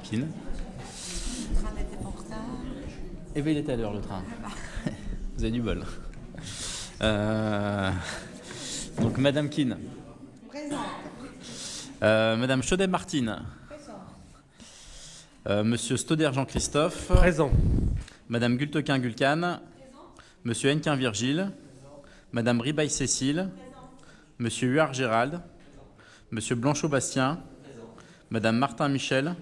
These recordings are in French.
Keane. Le train n'était pas en retard. Eh bien, il était à l'heure, le train. Vous avez du bol. Donc, Madame Keane. Présente. Madame Chaudet-Martine. Présente. Monsieur Stoder Jean-Christophe. Présent. Madame Gultequin-Gulcan. Monsieur Hennequin-Virgile. Madame Ribaille-Cécile. Monsieur Huard Gérald. Monsieur Blanchot-Bastien. Madame Martin-Michel.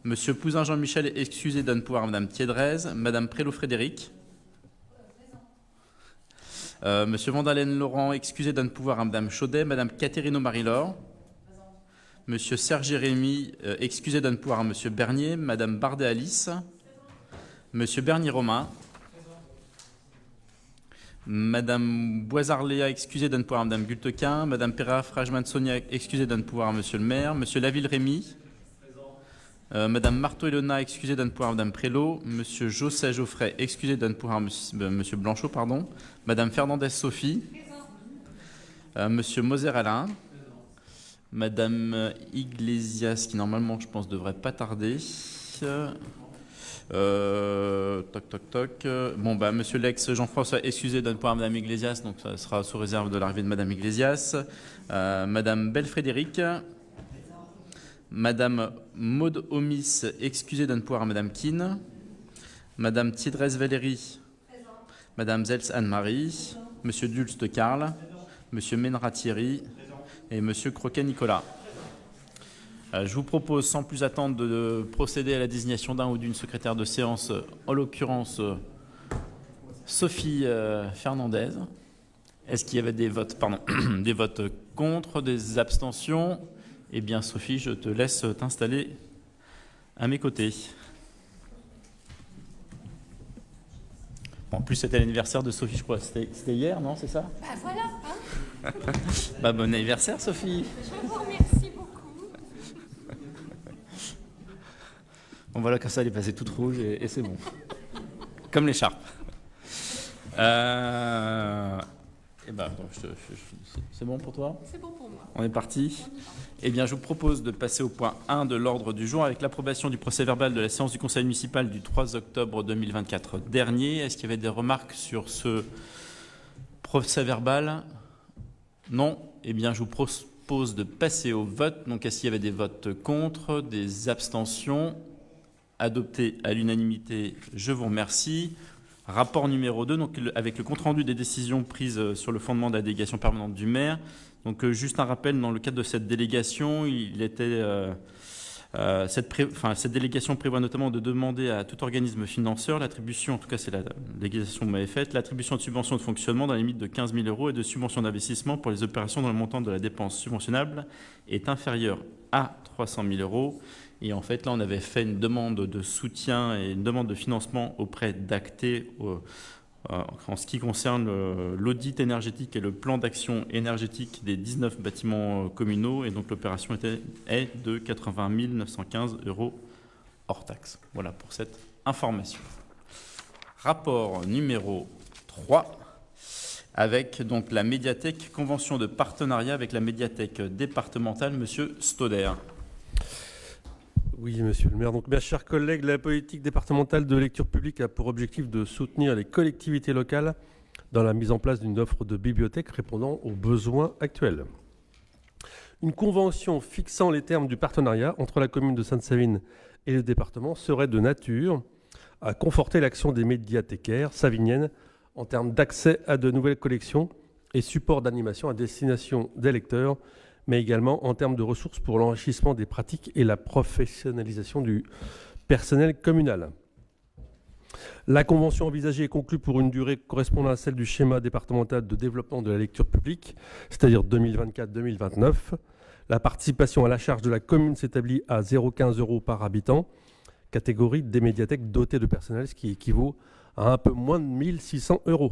Monsieur Pouzin Jean-Michel, excusé, donne pouvoir à Madame Thiédrez. Madame Prélot-Frédéric. Monsieur Vandalen Laurent, excusé, donne pouvoir à Madame Chaudet. Madame Catherine Marie-Laure. Monsieur Serge Rémy, excusé, donne pouvoir à Monsieur Bernier. Madame Bardet Alice. Monsieur Bernier Romain. Madame Boisard-Léa, excusé, donne pouvoir à Madame Gultequin. Madame Perra-Frajman Sonia, excusé, donne pouvoir à Monsieur le maire. Monsieur Laville Rémy. Madame Marteau-Elena, excusé, donne pouvoir à Madame Prélot. Monsieur Josset Geoffrey, excusé, donne pouvoir à Monsieur Blanchot, pardon. Madame Fernandez Sophie. Monsieur Moser Alain. Madame Iglesias, qui normalement, je pense, devrait pas tarder. Bon, Monsieur Lex Jean-François, excusé, donne pouvoir à Madame Iglesias, donc ça sera sous réserve de l'arrivée de Madame Iglesias. Madame Belfrédéric. Madame Maud Omis, excusée, donne pouvoir à Madame Keane. Madame Thiédrez Valérie. Madame Zels Anne-Marie. Monsieur Dulst Karl. Monsieur Ménera Thierry. Et Monsieur Croquet Nicolas. Je vous propose sans plus attendre de procéder à la désignation d'un ou d'une secrétaire de séance, en l'occurrence Sophie Fernandez. Est-ce qu'il y avait des votes, des votes contre, des abstentions ? Eh bien, Sophie, je te laisse t'installer à mes côtés. Bon, en plus, c'était l'anniversaire de Sophie, je crois. C'était hier, non? C'est ça? Bah voilà, hein. Bon anniversaire, Sophie. Je vous remercie beaucoup. Bon, voilà, comme ça, elle est passée toute rouge et c'est bon. Comme l'écharpe. C'est bon pour toi? C'est bon pour moi. On est parti. Eh bien, je vous propose de passer au point 1 de l'ordre du jour avec l'approbation du procès-verbal de la séance du Conseil municipal du 3 octobre 2024 dernier. Est-ce qu'il y avait des remarques sur ce procès-verbal? Non. Eh bien, je vous propose de passer au vote. Donc, est-ce qu'il y avait des votes contre, des abstentions? Adopté à l'unanimité, je vous remercie. Rapport numéro 2, donc avec le compte-rendu des décisions prises sur le fondement de la délégation permanente du maire. Donc juste un rappel, dans le cadre de cette délégation, cette délégation prévoit notamment de demander à tout organisme financeur l'attribution, en tout cas c'est la délégation que vous m'avez faite, l'attribution de subventions de fonctionnement dans la limite de 15 000 € et de subventions d'investissement pour les opérations dont le montant de la dépense subventionnable est inférieur à 300 000 €. Et en fait, là, on avait fait une demande de soutien et une demande de financement auprès d'Acté en ce qui concerne l'audit énergétique et le plan d'action énergétique des 19 bâtiments communaux. Et donc, l'opération est de 80 915 € hors taxe. Voilà pour cette information. Rapport numéro 3 avec donc la médiathèque, convention de partenariat avec la médiathèque départementale. Monsieur Stoder. Oui, monsieur le maire. Donc, mes chers collègues, la politique départementale de lecture publique a pour objectif de soutenir les collectivités locales dans la mise en place d'une offre de bibliothèque répondant aux besoins actuels. Une convention fixant les termes du partenariat entre la commune de Sainte-Savine et le département serait de nature à conforter l'action des médiathécaires saviniennes en termes d'accès à de nouvelles collections et supports d'animation à destination des lecteurs, mais également en termes de ressources pour l'enrichissement des pratiques et la professionnalisation du personnel communal. La convention envisagée est conclue pour une durée correspondant à celle du schéma départemental de développement de la lecture publique, c'est-à-dire 2024-2029. La participation à la charge de la commune s'établit à 0,15 € par habitant, catégorie des médiathèques dotées de personnel, ce qui équivaut à un peu moins de 1 600 €.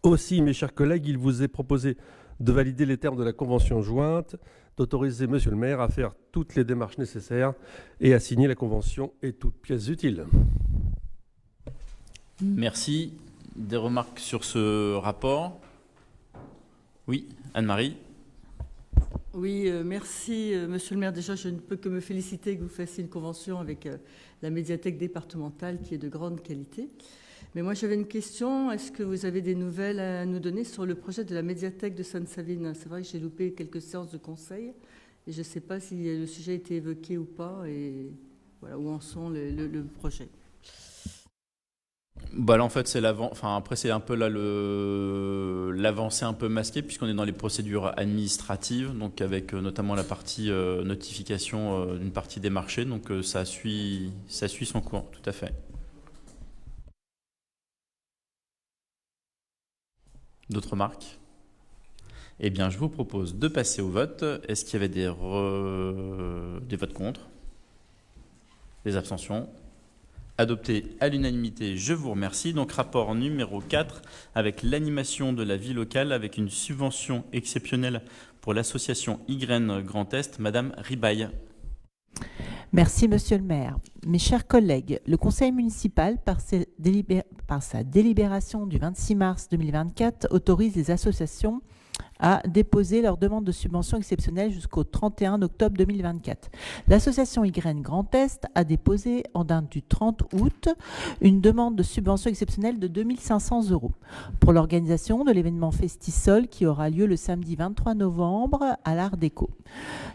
Aussi, mes chers collègues, il vous est proposé de valider les termes de la convention jointe, d'autoriser monsieur le maire à faire toutes les démarches nécessaires et à signer la convention et toutes pièces utiles. Merci. Des remarques sur ce rapport? Oui, Anne-Marie. Oui, merci, monsieur le maire. Déjà, je ne peux que me féliciter que vous fassiez une convention avec la médiathèque départementale qui est de grande qualité. Mais moi, j'avais une question. Est-ce que vous avez des nouvelles à nous donner sur le projet de la médiathèque de Sainte-Savine? C'est vrai que j'ai loupé quelques séances de conseil et je ne sais pas si le sujet a été évoqué ou pas et voilà, où en sont le projet. Bah là, en fait, c'est l'avant. Enfin, après, c'est un peu là l'avancée un peu masquée, puisqu'on est dans les procédures administratives, donc avec notamment la partie notification d'une partie des marchés. Donc ça suit son cours, tout à fait. D'autres remarques? Eh bien, je vous propose de passer au vote. Est-ce qu'il y avait des votes contre? Des abstentions? Adopté à l'unanimité, je vous remercie. Donc rapport numéro 4 avec l'animation de la vie locale avec une subvention exceptionnelle pour l'association Y Grand Est. Madame Ribaille. Merci, monsieur le maire. Mes chers collègues, le conseil municipal, par sa délibération du 26 mars 2024, autorise les associations à déposer leur demande de subvention exceptionnelle jusqu'au 31 octobre 2024. L'association Y Grand Est a déposé en date du 30 août une demande de subvention exceptionnelle de 2 500 € pour l'organisation de l'événement Festisol qui aura lieu le samedi 23 novembre à l'Art Déco.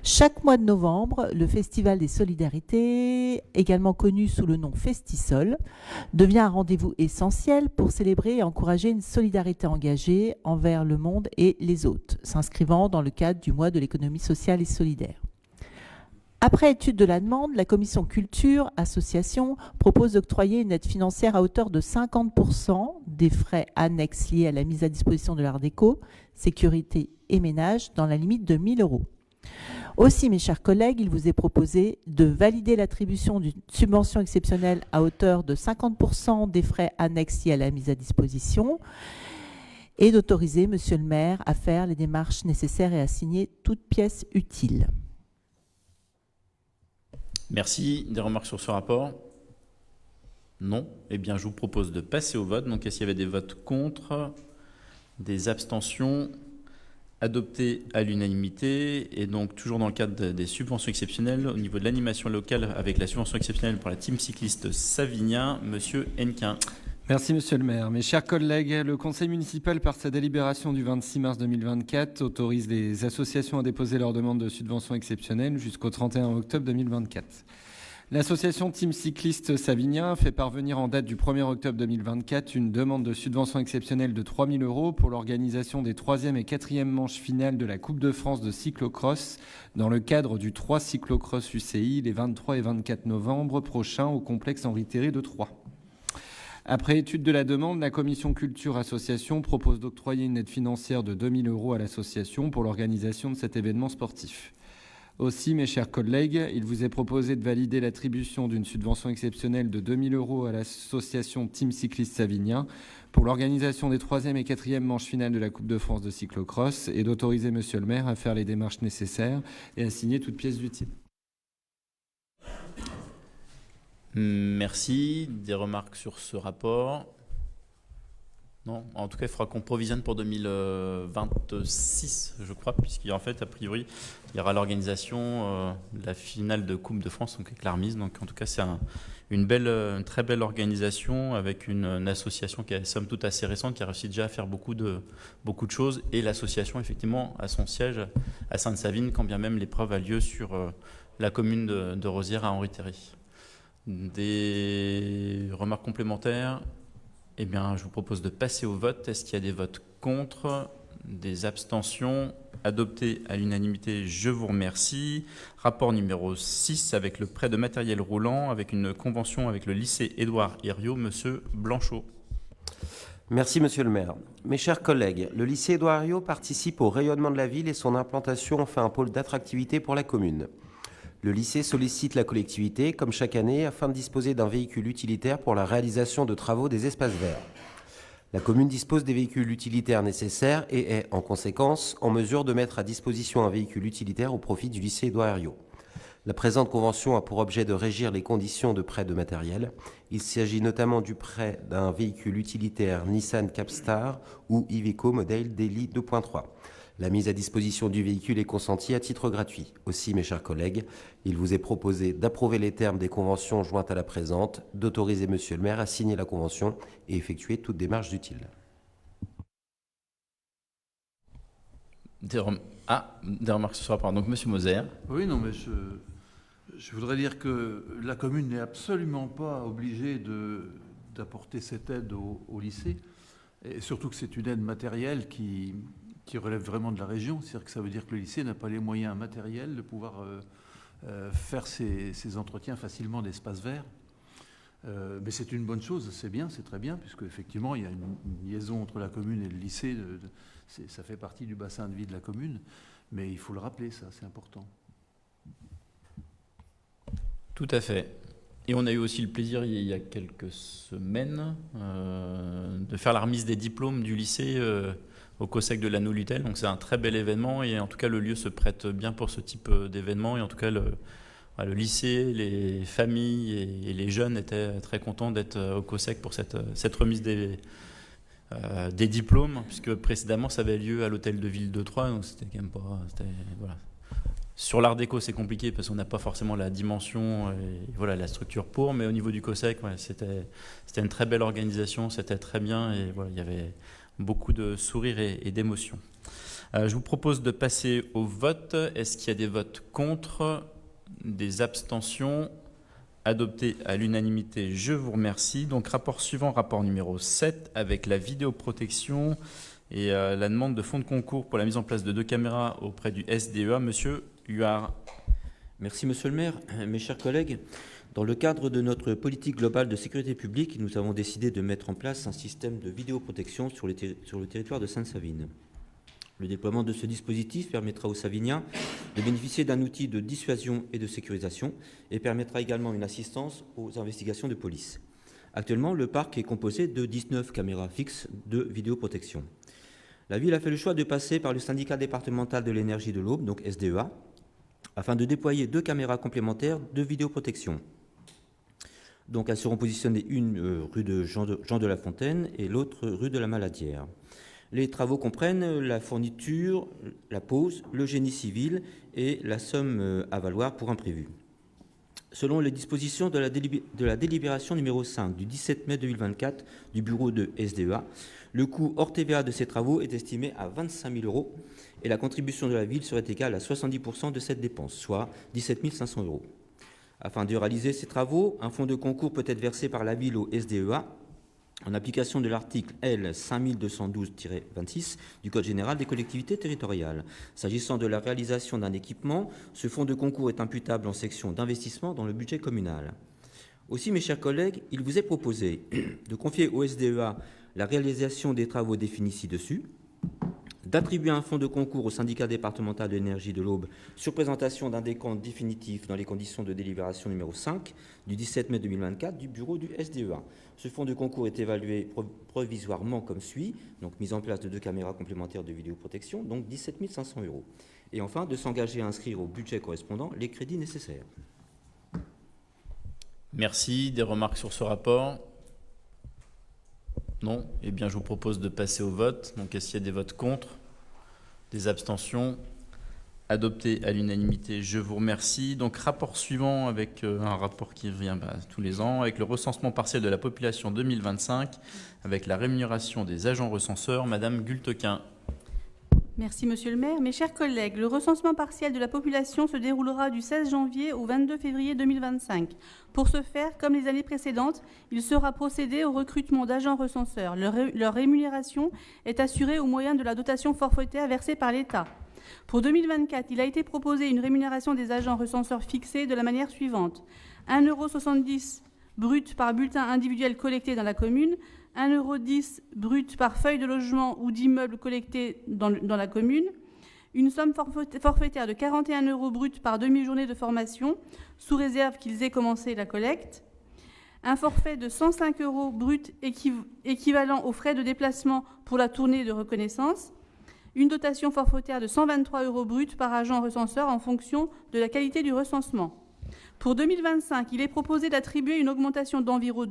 Chaque mois de novembre, le Festival des Solidarités, également connu sous le nom Festisol, devient un rendez-vous essentiel pour célébrer et encourager une solidarité engagée envers le monde et les autres, s'inscrivant dans le cadre du mois de l'économie sociale et solidaire. Après étude de la demande, la commission culture association propose d'octroyer une aide financière à hauteur de 50% des frais annexes liés à la mise à disposition de l'Art Déco, sécurité et ménage dans la limite de 1 000 €. Aussi, mes chers collègues, il vous est proposé de valider l'attribution d'une subvention exceptionnelle à hauteur de 50% des frais annexes liés à la mise à disposition et d'autoriser monsieur le maire à faire les démarches nécessaires et à signer toute pièce utile. Merci. Des remarques sur ce rapport? Non. Eh bien, je vous propose de passer au vote. Donc, est-ce qu'il y avait des votes contre? Des abstentions? Adopté à l'unanimité. Et donc, toujours dans le cadre des subventions exceptionnelles, au niveau de l'animation locale, avec la subvention exceptionnelle pour la team cycliste Savinien, monsieur Hennequin. Merci, monsieur le maire. Mes chers collègues, le conseil municipal, par sa délibération du 26 mars 2024, autorise les associations à déposer leur demande de subvention exceptionnelle jusqu'au 31 octobre 2024. L'association Team Cycliste Savinien fait parvenir en date du 1er octobre 2024 une demande de subvention exceptionnelle de 3 000 € pour l'organisation des 3e et 4e manches finales de la Coupe de France de cyclocross dans le cadre du 3 cyclocross UCI les 23 et 24 novembre prochains au complexe Henri Terré de Troyes. Après étude de la demande, la commission culture association propose d'octroyer une aide financière de 2 000 € à l'association pour l'organisation de cet événement sportif. Aussi, mes chers collègues, il vous est proposé de valider l'attribution d'une subvention exceptionnelle de 2 000 € à l'association Team Cycliste Savinien pour l'organisation des 3e et 4e manches finales de la Coupe de France de cyclocross et d'autoriser monsieur le maire à faire les démarches nécessaires et à signer toute pièce utile. Merci. Des remarques sur ce rapport? Non, en tout cas, il faudra qu'on provisionne pour 2026, je crois, puisqu'en fait, a priori, il y aura l'organisation de la finale de Coupe de France, donc avec la remise. Donc, en tout cas, c'est une très belle organisation avec une association qui est, somme toute, assez récente, qui a réussi déjà à faire beaucoup de choses. Et l'association, effectivement, a son siège à Sainte-Savine, quand bien même l'épreuve a lieu sur la commune de Rosières à Henri Terré. Des remarques complémentaires? Eh bien, je vous propose de passer au vote. Est-ce qu'il y a des votes contre? Des abstentions? Adopté à l'unanimité, je vous remercie. Rapport numéro 6 avec le prêt de matériel roulant, avec une convention avec le lycée Édouard Herriot. Monsieur Blanchot. Merci, monsieur le maire. Mes chers collègues, le lycée Édouard Herriot participe au rayonnement de la ville et son implantation en fait un pôle d'attractivité pour la commune. Le lycée sollicite la collectivité, comme chaque année, afin de disposer d'un véhicule utilitaire pour la réalisation de travaux des espaces verts. La commune dispose des véhicules utilitaires nécessaires et est, en conséquence, en mesure de mettre à disposition un véhicule utilitaire au profit du lycée Édouard Herriot. La présente convention a pour objet de régir les conditions de prêt de matériel. Il s'agit notamment du prêt d'un véhicule utilitaire Nissan Capstar ou Iveco modèle Daily 2.3. La mise à disposition du véhicule est consentie à titre gratuit. Aussi, mes chers collègues, il vous est proposé d'approuver les termes des conventions jointes à la présente, d'autoriser Monsieur le maire à signer la convention et effectuer toute démarche utile. Des remarques sur ce rapport. Donc, Monsieur Moser. Oui, non, mais je voudrais dire que la commune n'est absolument pas obligée d'apporter cette aide au lycée, et surtout que c'est une aide matérielle qui relève vraiment de la région. C'est-à-dire que ça veut dire que le lycée n'a pas les moyens matériels de pouvoir faire ces entretiens facilement d'espaces verts. Mais c'est une bonne chose, c'est bien, c'est très bien, puisque effectivement il y a une liaison entre la commune et le lycée. Ça fait partie du bassin de vie de la commune, mais il faut le rappeler, ça, c'est important. Tout à fait. Et on a eu aussi le plaisir, il y a quelques semaines, de faire la remise des diplômes du lycée au COSEC de Lannou-Lutel. Donc c'est un très bel événement et en tout cas le lieu se prête bien pour ce type d'événement. Et en tout cas le lycée, les familles et les jeunes étaient très contents d'être au COSEC pour cette remise des diplômes, puisque précédemment ça avait lieu à l'hôtel de ville de Troyes. Donc c'était quand même pas... voilà. Sur l'art déco, c'est compliqué parce qu'on n'a pas forcément la dimension et la structure pour, mais au niveau du COSEC, c'était une très belle organisation, c'était très bien et voilà, il y avait beaucoup de sourires et d'émotions. Je vous propose de passer au vote. Est-ce qu'il y a des votes contre, des abstentions? Adopté à l'unanimité, je vous remercie. Donc rapport suivant, rapport numéro 7 avec la vidéoprotection et la demande de fonds de concours pour la mise en place de 2 caméras auprès du SDEA. Monsieur Huard. Merci Monsieur le maire. Mes chers collègues, dans le cadre de notre politique globale de sécurité publique, nous avons décidé de mettre en place un système de vidéoprotection sur le territoire de Sainte-Savine. Le déploiement de ce dispositif permettra aux Saviniens de bénéficier d'un outil de dissuasion et de sécurisation et permettra également une assistance aux investigations de police. Actuellement, le parc est composé de 19 caméras fixes de vidéoprotection. La ville a fait le choix de passer par le syndicat départemental de l'énergie de l'Aube, donc SDEA, afin de déployer 2 caméras complémentaires de vidéoprotection. Donc elles seront positionnées une rue de Jean de la Fontaine et l'autre rue de la Maladière. Les travaux comprennent la fourniture, la pose, le génie civil et la somme à valoir pour imprévu. Selon les dispositions de la délibération numéro 5 du 17 mai 2024 du bureau de SDEA, le coût hors TVA de ces travaux est estimé à 25 000 € et la contribution de la ville serait égale à 70% de cette dépense, soit 17 500 €. Afin de réaliser ces travaux, un fonds de concours peut être versé par la ville au SDEA en application de l'article L. 5212-26 du Code général des collectivités territoriales. S'agissant de la réalisation d'un équipement, ce fonds de concours est imputable en section d'investissement dans le budget communal. Aussi, mes chers collègues, il vous est proposé de confier au SDEA la réalisation des travaux définis ci-dessus, d'attribuer un fonds de concours au syndicat départemental de l'énergie de l'Aube sur présentation d'un décompte définitif dans les conditions de délibération numéro 5 du 17 mai 2024 du bureau du SDEA. Ce fonds de concours est évalué provisoirement comme suit, donc mise en place de 2 caméras complémentaires de vidéoprotection, donc 17 500 €. Et enfin, de s'engager à inscrire au budget correspondant les crédits nécessaires. Merci. Des remarques sur ce rapport? Non? Eh bien, je vous propose de passer au vote. Donc, est-ce qu'il y a des votes contre? Des abstentions? Adopté à l'unanimité, je vous remercie. Donc, rapport suivant avec un rapport qui revient tous les ans, avec le recensement partiel de la population 2025, avec la rémunération des agents recenseurs. Madame Gultequin. Merci Monsieur le maire. Mes chers collègues, le recensement partiel de la population se déroulera du 16 janvier au 22 février 2025. Pour ce faire, comme les années précédentes, il sera procédé au recrutement d'agents recenseurs. Leur rémunération est assurée au moyen de la dotation forfaitaire versée par l'État. Pour 2024, il a été proposé une rémunération des agents recenseurs fixée de la manière suivante. 1,70 € brut par bulletin individuel collecté dans la commune, 1,10 € brut par feuille de logement ou d'immeuble collecté dans la commune, une somme forfaitaire de 41 € brut par demi-journée de formation, sous réserve qu'ils aient commencé la collecte, un forfait de 105 € brut équivalent aux frais de déplacement pour la tournée de reconnaissance, une dotation forfaitaire de 123 € brut par agent recenseur en fonction de la qualité du recensement. Pour 2025, il est proposé d'attribuer une augmentation d'environ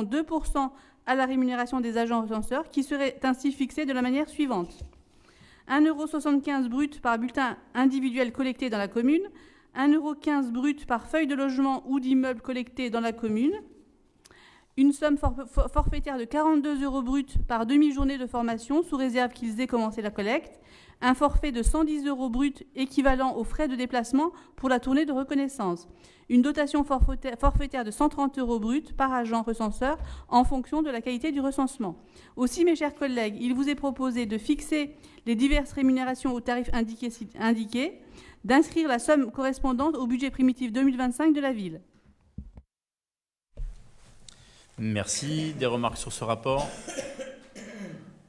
2% à la rémunération des agents recenseurs, qui serait ainsi fixée de la manière suivante. 1,75 € brut par bulletin individuel collecté dans la commune, 1,15 € brut par feuille de logement ou d'immeuble collecté dans la commune, une somme forfaitaire de 42 € brut par demi-journée de formation, sous réserve qu'ils aient commencé la collecte, un forfait de 110 € brut équivalent aux frais de déplacement pour la tournée de reconnaissance, une dotation forfaitaire de 130 € brut par agent recenseur en fonction de la qualité du recensement. Aussi, mes chers collègues, il vous est proposé de fixer les diverses rémunérations aux tarifs indiqués, d'inscrire la somme correspondante au budget primitif 2025 de la ville. Merci. Des remarques sur ce rapport?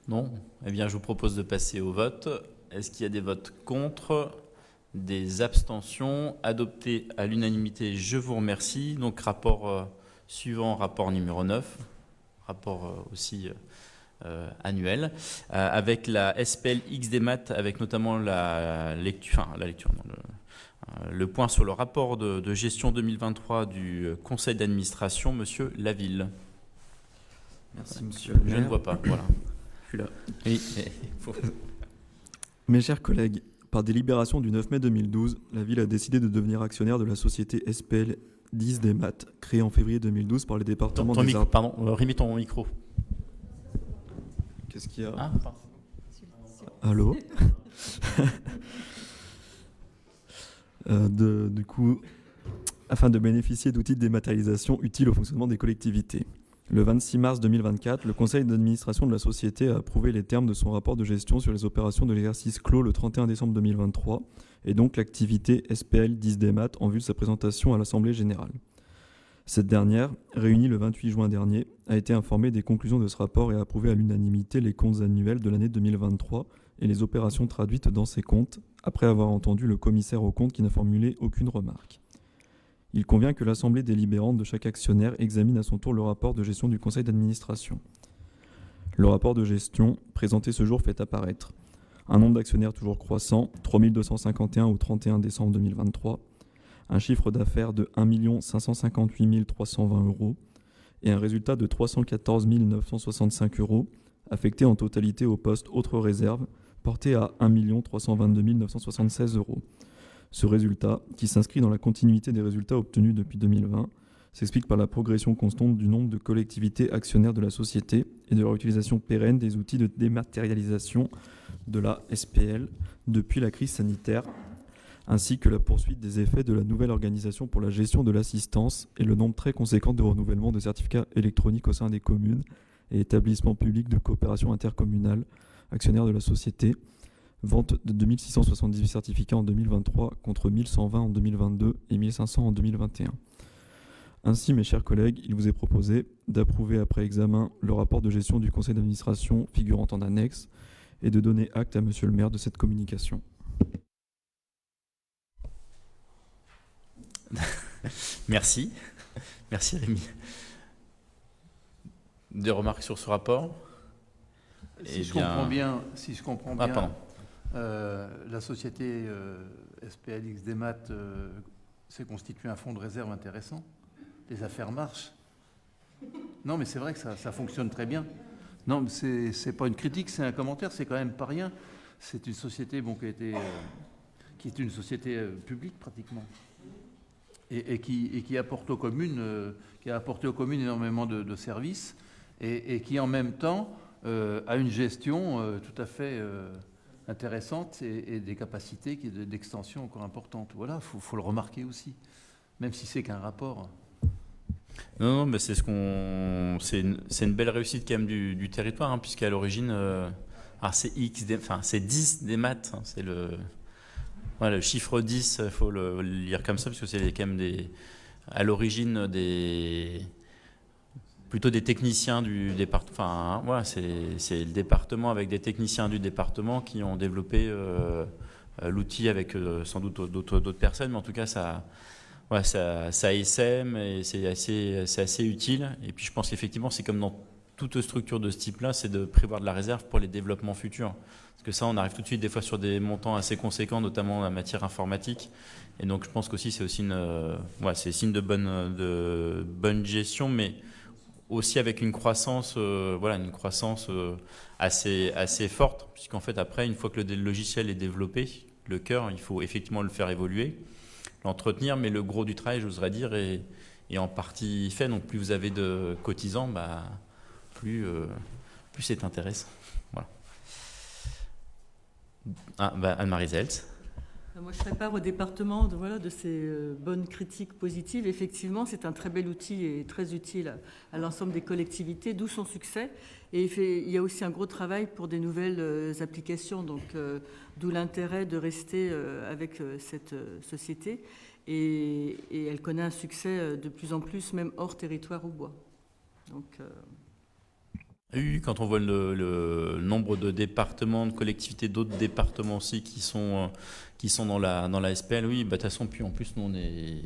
Non? Eh bien, je vous propose de passer au vote. Est-ce qu'il y a des votes contre? Des abstentions? Adopté à l'unanimité, je vous remercie. Donc, rapport suivant, rapport numéro 9, rapport aussi annuel, avec la SPL XDMAT, avec notamment le point sur le rapport de gestion 2023 du conseil d'administration, Monsieur Laville. Merci, monsieur le maire. Je ne vois pas, voilà. Je suis là. Oui, Mes chers collègues, par délibération du 9 mai 2012, la ville a décidé de devenir actionnaire de la société SPL 10 des maths, créée en février 2012 par les départements des Ardennes. Pardon, remets ton micro. Qu'est-ce qu'il y a? Ah, pardon. Allô. Du coup, afin de bénéficier d'outils de dématérialisation utiles au fonctionnement des collectivités. Le 26 mars 2024, le conseil d'administration de la société a approuvé les termes de son rapport de gestion sur les opérations de l'exercice clos le 31 décembre 2023 et donc l'activité SPL 10 des maths en vue de sa présentation à l'Assemblée générale. Cette dernière, réunie le 28 juin dernier, a été informée des conclusions de ce rapport et a approuvé à l'unanimité les comptes annuels de l'année 2023 et les opérations traduites dans ces comptes, après avoir entendu le commissaire aux comptes qui n'a formulé aucune remarque. Il convient que l'assemblée délibérante de chaque actionnaire examine à son tour le rapport de gestion du conseil d'administration. Le rapport de gestion présenté ce jour fait apparaître un nombre d'actionnaires toujours croissant, 3251 au 31 décembre 2023, un chiffre d'affaires de 1 558 320 € et un résultat de 314 965 € affecté en totalité au poste autres réserves, porté à 1 322 976 €. Ce résultat, qui s'inscrit dans la continuité des résultats obtenus depuis 2020, s'explique par la progression constante du nombre de collectivités actionnaires de la société et de leur utilisation pérenne des outils de dématérialisation de la SPL depuis la crise sanitaire, ainsi que la poursuite des effets de la nouvelle organisation pour la gestion de l'assistance et le nombre très conséquent de renouvellements de certificats électroniques au sein des communes et établissements publics de coopération intercommunale actionnaires de la société, vente de 2678 certificats en 2023 contre 1120 en 2022 et 1500 en 2021. Ainsi, mes chers collègues, il vous est proposé d'approuver après examen le rapport de gestion du conseil d'administration figurant en annexe et de donner acte à monsieur le maire de cette communication. Merci. Merci Rémi. Des remarques sur ce rapport? Si je comprends bien, pardon. La société SPL XDMAT s'est constitué un fonds de réserve intéressant. Les affaires marchent. Non, mais c'est vrai que ça fonctionne très bien. Non, mais c'est pas une critique, c'est un commentaire, c'est quand même pas rien. C'est une société qui est une société publique pratiquement et qui apporte aux communes, qui a apporté aux communes énormément de services et qui en même temps a une gestion tout à fait intéressante et des capacités d'extension encore importantes. Voilà, faut le remarquer aussi, même si c'est qu'un rapport. Non, mais c'est c'est une belle réussite quand même du territoire, hein, puisqu'à l'origine, c'est 10 des maths, hein, c'est le chiffre 10, il faut le lire comme ça, parce que c'est quand même à l'origine plutôt des techniciens du département. Enfin, c'est le département avec des techniciens du département qui ont développé l'outil avec sans doute d'autres personnes, mais en tout cas ça essaime et c'est assez utile. Et puis je pense qu'effectivement c'est comme dans toute structure de ce type-là, c'est de prévoir de la réserve pour les développements futurs. Parce que ça, on arrive tout de suite des fois sur des montants assez conséquents, notamment en matière informatique. Et donc je pense qu'aussi c'est aussi c'est signe de bonne gestion, mais aussi avec une croissance, assez forte, puisqu'en fait après, une fois que le logiciel est développé, le cœur, il faut effectivement le faire évoluer, l'entretenir, mais le gros du travail, j'oserais dire, est en partie fait. Donc plus vous avez de cotisants, plus c'est intéressant. Voilà. Anne-Marie Zeltz. Moi, je ferai part au département de ces bonnes critiques positives. Effectivement, c'est un très bel outil et très utile à l'ensemble des collectivités, d'où son succès. Et il y a aussi un gros travail pour des nouvelles applications, donc d'où l'intérêt de rester avec cette société. Et elle connaît un succès de plus en plus, même hors territoire ou bois. Donc, Oui, quand on voit le nombre de départements, de collectivités, d'autres départements aussi qui sont dans la SPL, oui, de toute façon, puis en plus, nous, on est...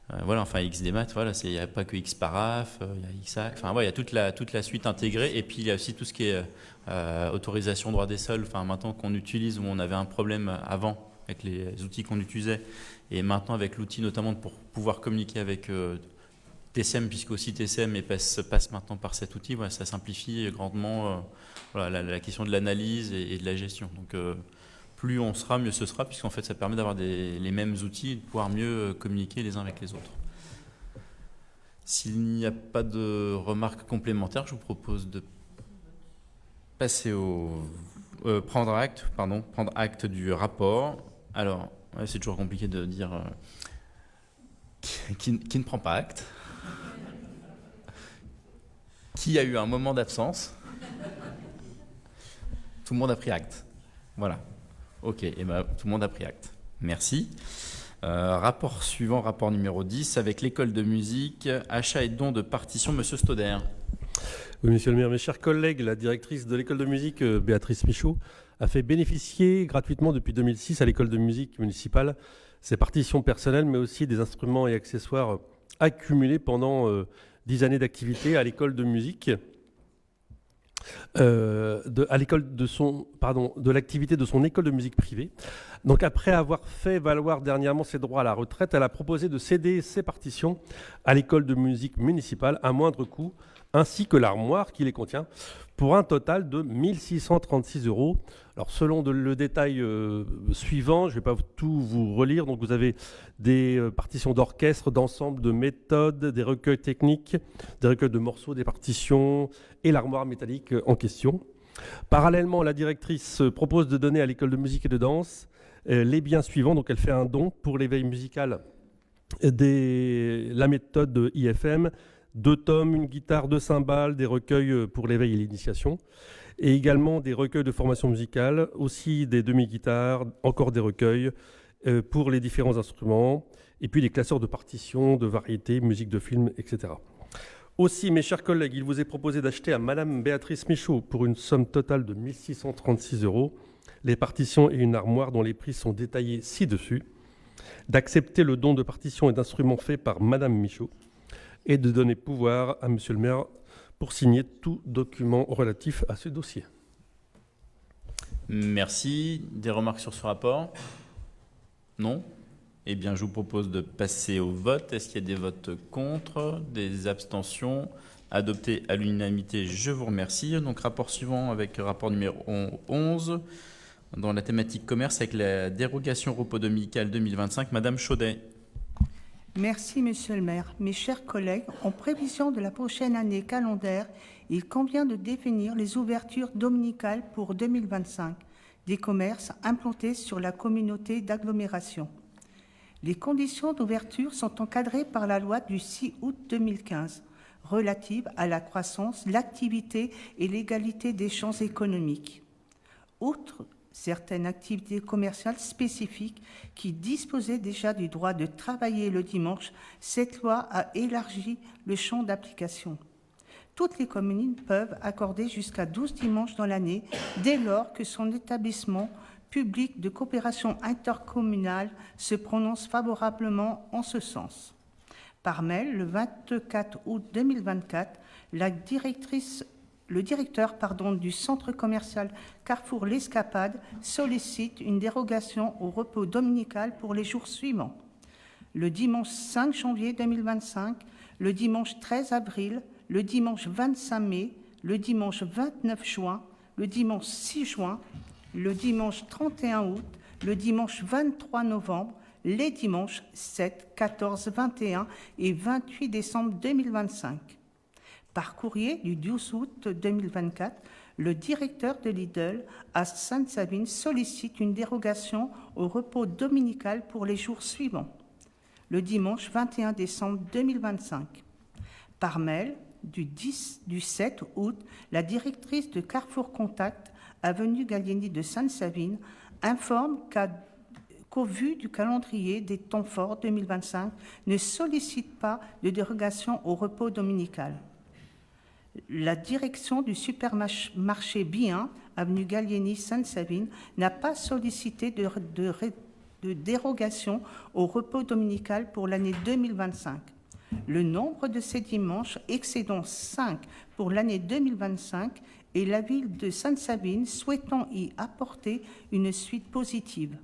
XDMAT, il n'y a pas que XParaf, il y a XAC, il y a toute la suite intégrée, et puis il y a aussi tout ce qui est autorisation droit des sols, maintenant qu'on utilise, où on avait un problème avant avec les outils qu'on utilisait, et maintenant avec l'outil notamment pour pouvoir communiquer avec TCM, puisque aussi TCM passe maintenant par cet outil, ça simplifie grandement la question de l'analyse et de la gestion. Donc plus on sera, mieux ce sera, puisqu'en fait ça permet d'avoir les mêmes outils et de pouvoir mieux communiquer les uns avec les autres. S'il n'y a pas de remarques complémentaires, je vous propose de passer prendre acte du rapport. Alors, c'est toujours compliqué de dire qui ne prend pas acte. Qui a eu un moment d'absence? Tout le monde a pris acte. Voilà. Ok, tout le monde a pris acte. Merci. Rapport suivant, rapport numéro 10, avec l'école de musique, achat et don de partitions, Monsieur Stauder. Oui, monsieur le maire, mes chers collègues, la directrice de l'école de musique, Béatrice Michaud, a fait bénéficier gratuitement depuis 2006 à l'école de musique municipale ses partitions personnelles, mais aussi des instruments et accessoires accumulés pendant 10 années d'activité à l'école de musique, de l'activité de son école de musique privée. Donc après avoir fait valoir dernièrement ses droits à la retraite, elle a proposé de céder ses partitions à l'école de musique municipale à moindre coût, ainsi que l'armoire qui les contient, pour un total de 1 636 €. Alors selon le détail suivant, je ne vais pas tout vous relire, donc vous avez des partitions d'orchestre, d'ensemble, de méthodes, des recueils techniques, des recueils de morceaux, des partitions et l'armoire métallique en question. Parallèlement, la directrice propose de donner à l'école de musique et de danse les biens suivants. Donc elle fait un don pour l'éveil musical la méthode IFM, 2 tomes, une guitare, 2 cymbales, des recueils pour l'éveil et l'initiation, et également des recueils de formation musicale, aussi des demi-guitares, encore des recueils pour les différents instruments, et puis des classeurs de partitions, de variétés, musique de film, etc. Aussi, mes chers collègues, il vous est proposé d'acheter à Madame Béatrice Michaud pour une somme totale de 1 636 € les partitions et une armoire dont les prix sont détaillés ci-dessus, d'accepter le don de partitions et d'instruments fait par Madame Michaud, et de donner pouvoir à Monsieur le maire pour signer tout document relatif à ce dossier. Merci. Des remarques sur ce rapport? Non? Eh bien, je vous propose de passer au vote. Est-ce qu'il y a des votes contre, des abstentions? Adopté à l'unanimité, je vous remercie. Donc, rapport suivant avec rapport numéro 11, dans la thématique commerce avec la dérogation repos dominical 2025. Madame Chaudet. Merci, Monsieur le maire. Mes chers collègues, en prévision de la prochaine année calendaire, il convient de définir les ouvertures dominicales pour 2025 des commerces implantés sur la communauté d'agglomération. Les conditions d'ouverture sont encadrées par la loi du 6 août 2015 relative à la croissance, l'activité et l'égalité des chances économiques. Outre certaines activités commerciales spécifiques qui disposaient déjà du droit de travailler le dimanche, cette loi a élargi le champ d'application. Toutes les communes peuvent accorder jusqu'à 12 dimanches dans l'année dès lors que son établissement public de coopération intercommunale se prononce favorablement en ce sens. Par mail, le 24 août 2024, le directeur du centre commercial Carrefour L'Escapade sollicite une dérogation au repos dominical pour les jours suivants. Le dimanche 5 janvier 2025, le dimanche 13 avril, le dimanche 25 mai, le dimanche 29 juin, le dimanche 6 juin, le dimanche 31 août, le dimanche 23 novembre, les dimanches 7, 14, 21 et 28 décembre 2025. Par courrier du 12 août 2024, le directeur de Lidl à Sainte-Savine sollicite une dérogation au repos dominical pour les jours suivants. Le dimanche 21 décembre 2025. Par mail du 7 août, la directrice de Carrefour Contact, avenue Gallieni de Sainte-Savine, informe qu'au vu du calendrier des temps forts 2025, ne sollicite pas de dérogation au repos dominical. La direction du supermarché Bien, avenue Gallieni, Sainte-Savine, n'a pas sollicité de dérogation au repos dominical pour l'année 2025. Le nombre de ces dimanches excédant 5 pour l'année 2025 et la ville de Sainte-Savine souhaitant y apporter une suite positive.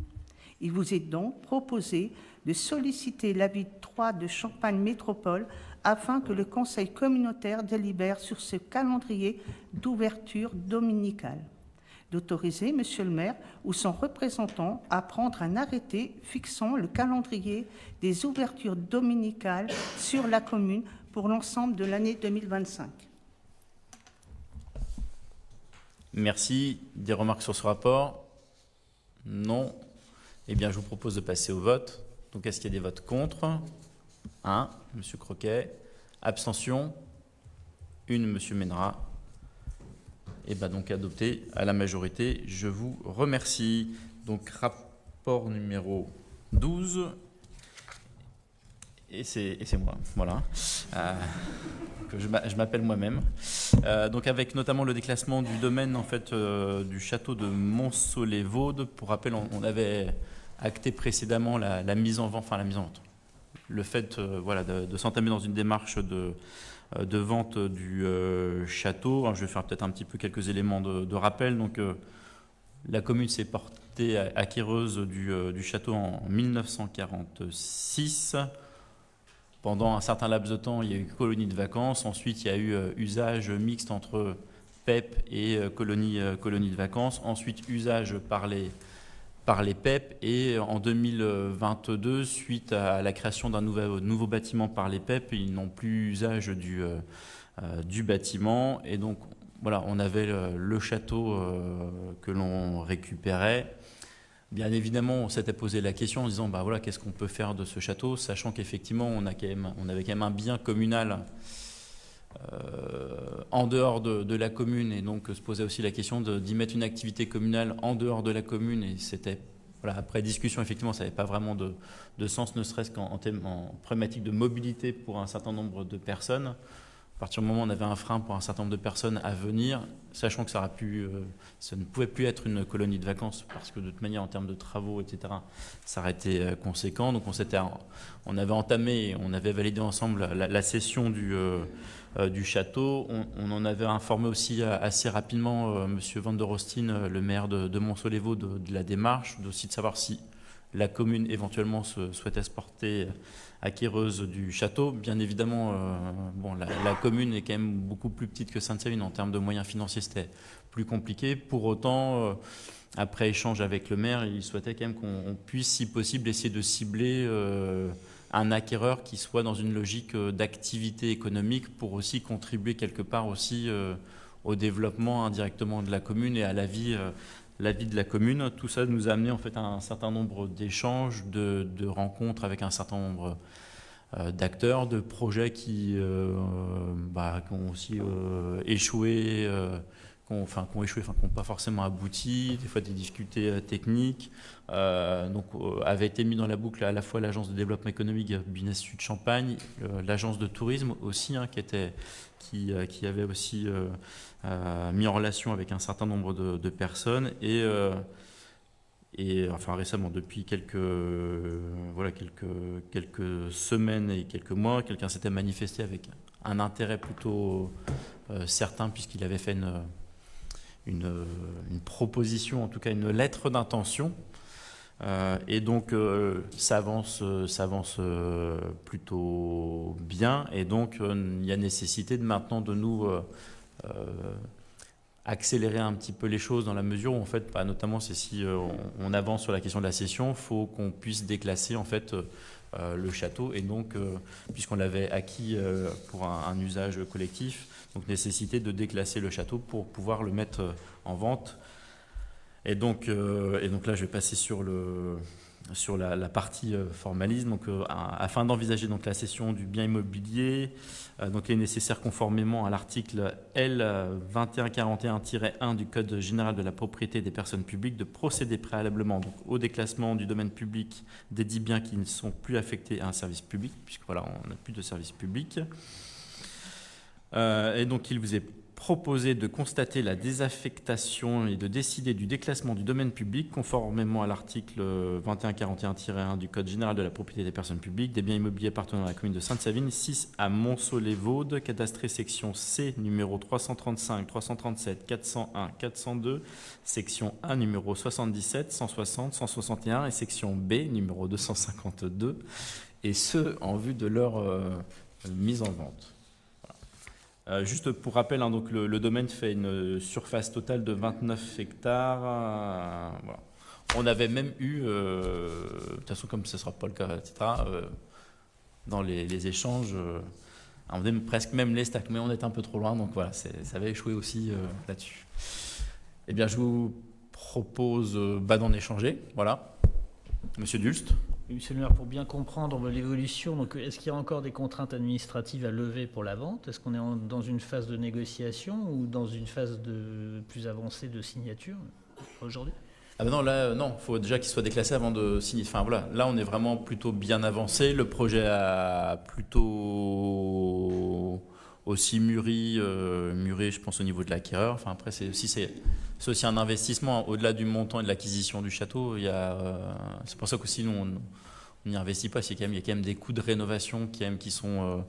Il vous est donc proposé de solliciter l'avis 3 de Champagne Métropole afin que le Conseil communautaire délibère sur ce calendrier d'ouverture dominicale. D'autoriser Monsieur le maire ou son représentant à prendre un arrêté fixant le calendrier des ouvertures dominicales sur la commune pour l'ensemble de l'année 2025. Merci. Des remarques sur ce rapport? Non. Eh bien, je vous propose de passer au vote. Donc, est-ce qu'il y a des votes contre? 1, Monsieur Croquet. Abstention? 1, Monsieur Ménera. Et bien donc adopté à la majorité. Je vous remercie. Donc, rapport numéro 12. Et c'est moi, voilà. Je m'appelle moi-même. Donc avec notamment le déclassement du domaine en fait, du château de Montsolet-Vaude. Pour rappel, on avait acté précédemment la mise en vente, enfin la mise en vente. Le fait voilà, de s'entamer dans une démarche de vente du château. Alors, je vais faire peut-être un petit peu quelques éléments de rappel. Donc la commune s'est portée acquéreuse du château en 1946. Pendant un certain laps de temps, il y a eu colonie de vacances. Ensuite, il y a eu usage mixte entre PEP et colonie de vacances. Ensuite, usage par les PEP. Et en 2022, suite à la création d'un nouveau bâtiment par les PEP, ils n'ont plus usage du bâtiment. Et donc, voilà, on avait le château que l'on récupérait. Bien évidemment, on s'était posé la question en disant bah voilà, qu'est-ce qu'on peut faire de ce château, sachant qu'effectivement, on avait quand même un bien communal en dehors de la commune, et donc se posait aussi la question d'y mettre une activité communale en dehors de la commune, et c'était, voilà, après discussion, effectivement, ça n'avait pas vraiment de sens, ne serait-ce qu'en problématique de mobilité pour un certain nombre de personnes. À partir du moment où on avait un frein pour un certain nombre de personnes à venir, sachant que ça ne pouvait plus être une colonie de vacances, parce que de toute manière, en termes de travaux, etc., ça aurait été conséquent. Donc on avait entamé, on avait validé ensemble la cession du château. On en avait informé aussi assez rapidement M. Van der Ostin, le maire de Montsolet-Vaude, de la démarche, aussi de savoir si la commune éventuellement souhaitait se porter acquéreuse du château. Bien évidemment, la commune est quand même beaucoup plus petite que Sainte-Savine. En termes de moyens financiers, c'était plus compliqué. Pour autant, après échange avec le maire, il souhaitait quand même qu'on puisse, si possible, essayer de cibler un acquéreur qui soit dans une logique d'activité économique pour aussi contribuer quelque part aussi au développement indirectement de la commune et à la vie de la commune. Tout ça nous a amené en fait à un certain nombre d'échanges, de rencontres avec un certain nombre d'acteurs, de projets qui ont aussi échoué, qui n'ont pas forcément abouti, des fois des difficultés techniques. Donc avait été mis dans la boucle à la fois l'agence de développement économique Business Sud Champagne, l'agence de tourisme aussi, qui avait aussi mis en relation avec un certain nombre de personnes, et enfin récemment, depuis quelques semaines et quelques mois, quelqu'un s'était manifesté avec un intérêt plutôt certain, puisqu'il avait fait une proposition, en tout cas une lettre d'intention, Et donc, ça avance plutôt bien. Et donc, il y a nécessité de maintenant de nous accélérer un petit peu les choses dans la mesure où, en fait, notamment, c'est si on avance sur la question de la cession, il faut qu'on puisse déclasser, en fait, le château. Et donc, puisqu'on l'avait acquis pour un usage collectif, donc nécessité de déclasser le château pour pouvoir le mettre en vente. Et donc là, je vais passer sur la partie formalisme. Donc, afin d'envisager donc la cession du bien immobilier, donc il est nécessaire, conformément à l'article L 2141-1 du Code général de la propriété des personnes publiques, de procéder préalablement donc au déclassement du domaine public des dits biens qui ne sont plus affectés à un service public, puisque voilà, on n'a plus de service public. Et donc, il vous est proposé de constater la désaffectation et de décider du déclassement du domaine public conformément à l'article 2141-1 du Code général de la propriété des personnes publiques des biens immobiliers appartenant à la commune de Sainte-Savine, 6 à Montceau-les-Vaudes, cadastré section C, numéro 335, 337, 401, 402, section A, numéro 77, 160, 161 et section B, numéro 252, et ce, en vue de leur mise en vente. Juste pour rappel, donc le domaine fait une surface totale de 29 hectares. Voilà. On avait même eu, de toute façon comme ce ne sera pas le cas, etc., dans les échanges, on faisait presque même les stacks, mais on était un peu trop loin, donc voilà, ça avait échoué aussi là-dessus. Eh bien, je vous propose d'en échanger. Voilà. Monsieur Dulst. Monsieur le maire, pour bien comprendre l'évolution, donc est-ce qu'il y a encore des contraintes administratives à lever pour la vente? Est-ce qu'on est dans une phase de négociation ou dans une phase plus avancée de signature aujourd'hui? Ah ben non, là, non, il faut déjà qu'il soit déclassé avant de signer. Enfin voilà, là on est vraiment plutôt bien avancé. Le projet a plutôt aussi mûri, je pense, au niveau de l'acquéreur. Enfin après, c'est aussi un investissement au-delà du montant et de l'acquisition du château. C'est pour ça qu'aussi nous on n'y investit pas. Il y a quand même des coûts de rénovation qui sont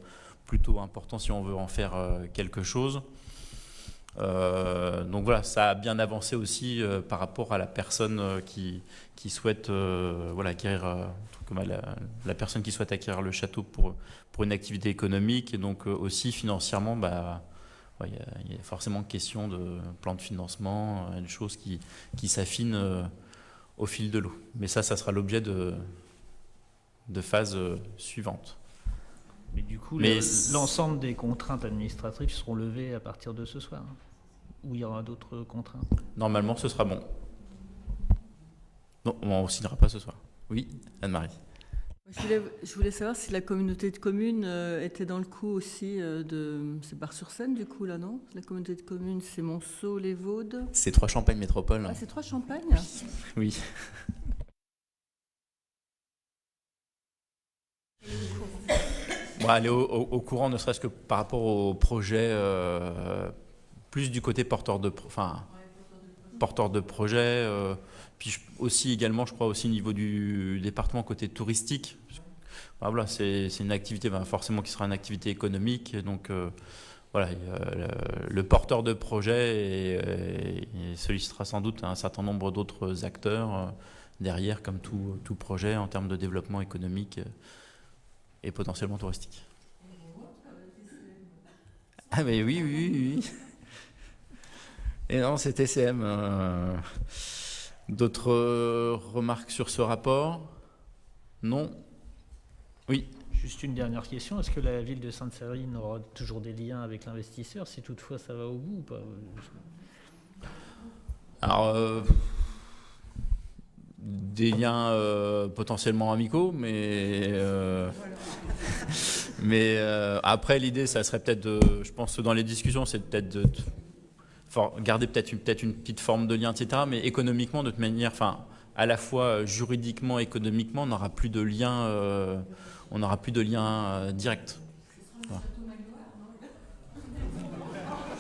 plutôt importants si on veut en faire quelque chose. Donc voilà, ça a bien avancé aussi par rapport à la personne qui souhaite acquérir, comme la personne qui souhaite acquérir le château pour une activité économique, et donc aussi financièrement, il y a forcément question de plan de financement, une chose qui s'affine au fil de l'eau. Mais ça sera l'objet de phases suivantes. Mais du coup, l'ensemble des contraintes administratives seront levées à partir de ce soir, ou il y aura d'autres contraintes? Normalement, ce sera bon. Non, on ne signera pas ce soir. Oui, Anne-Marie. Je voulais savoir si la communauté de communes était dans le coup aussi c'est Bar-sur-Seine du coup là, non? La communauté de communes, c'est Montceau-les-Vaudes. C'est Trois-Champagnes Métropole. Ah, c'est Trois-Champagnes? Oui. Bon, aller au courant, ne serait-ce que par rapport au projet, plus du côté porteur de projet. Puis aussi également, je crois, aussi au niveau du département côté touristique. Voilà, c'est une activité forcément qui sera une activité économique. Et donc voilà, le porteur de projet et sollicitera sans doute un certain nombre d'autres acteurs derrière, comme tout projet en termes de développement économique et potentiellement touristique. Ah mais oui. Et non, c'est TCM. D'autres remarques sur ce rapport? Non? Oui. Juste une dernière question. Est-ce que la ville de Sainte-Savine aura toujours des liens avec l'investisseur, si toutefois ça va au bout ou pas? Alors, des liens potentiellement amicaux, mais après l'idée, ça serait peut-être je pense dans les discussions, c'est peut-être de garder peut-être une petite forme de lien, etc. Mais économiquement, de toute manière, à la fois juridiquement, économiquement, on n'aura plus de lien, direct. Voilà.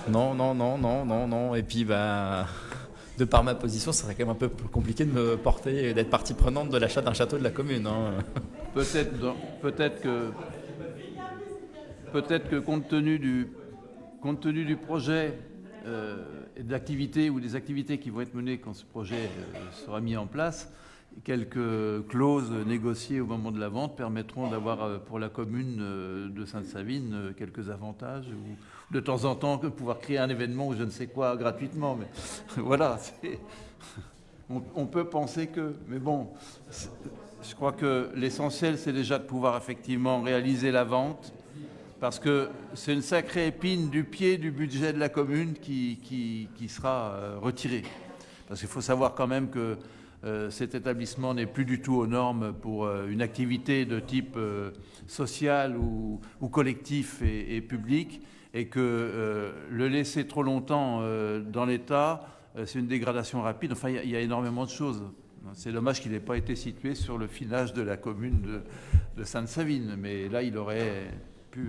Non. Et puis, de par ma position, ça serait quand même un peu plus compliqué de me porter et d'être partie prenante de l'achat d'un château de la commune. Hein. Peut-être que compte tenu du projet et de l'activité ou des activités qui vont être menées quand ce projet sera mis en place, quelques clauses négociées au moment de la vente permettront d'avoir pour la commune de Sainte-Savine quelques avantages, ou de temps en temps pouvoir créer un événement ou je ne sais quoi gratuitement. Mais voilà, on peut penser que... Mais bon, je crois que l'essentiel, c'est déjà de pouvoir effectivement réaliser la vente, parce que c'est une sacrée épine du pied du budget de la commune qui sera retirée. Parce qu'il faut savoir quand même que cet établissement n'est plus du tout aux normes pour une activité de type social ou collectif et public, et que le laisser trop longtemps dans l'état, c'est une dégradation rapide. Enfin, il y a énormément de choses. C'est dommage qu'il n'ait pas été situé sur le filage de la commune de Sainte-Savine, mais là, il aurait pu...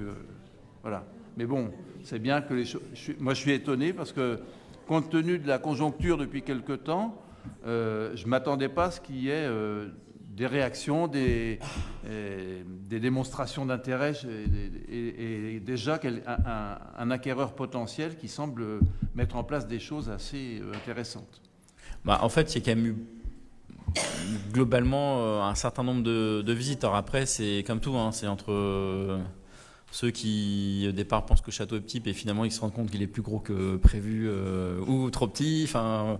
voilà. Mais bon, c'est bien que les choses... Moi, je suis étonné parce que, compte tenu de la conjoncture depuis quelque temps, je ne m'attendais pas à ce qu'il y ait des réactions, des démonstrations d'intérêt et déjà un acquéreur potentiel qui semble mettre en place des choses assez intéressantes. En fait, il y a quand même eu globalement un certain nombre de visites. Alors après, c'est comme tout, c'est entre ceux qui au départ pensent que le château est petit et finalement ils se rendent compte qu'il est plus gros que prévu ou trop petit. Enfin,